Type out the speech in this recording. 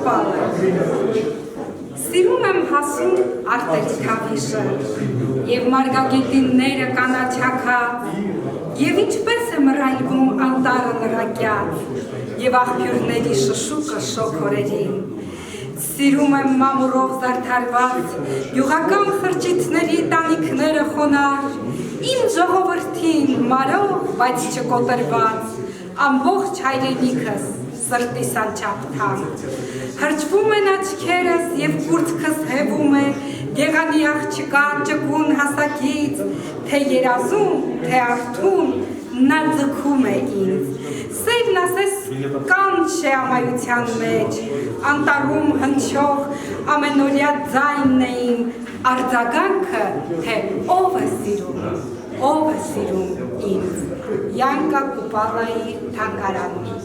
կուպալ է։ Սիրում եմ հասուն արտերի թավիշը, և մարգագետինները կանաչակած, և ինչպես է մռայլվում անտարը նրակյաց, և աղբյուրների շշուկը շոքորերին։ Սիրում եմ մամուրով զարդարված, յուղական խրճիթների տանիքները խոնար, իմ ժողովրդին մարող, բայց չկոտրված, ամբողջ հայրենիքս սրտիս անչափթան։ Հրճվում են աչքերս և կուրծքս հևում է, գեղանի աղջկա ճկուն հասակից, թե երազում, թե արթուն, նա ձգում է ինձ։ Սևն ասես կանչ է ամայության մեջ, անտառում հնչող ամենօրյա ձայնն է իմ, արձագանքը, թե ով է սիրում ինձ, Յանկա Կուպալայի թանգարանում։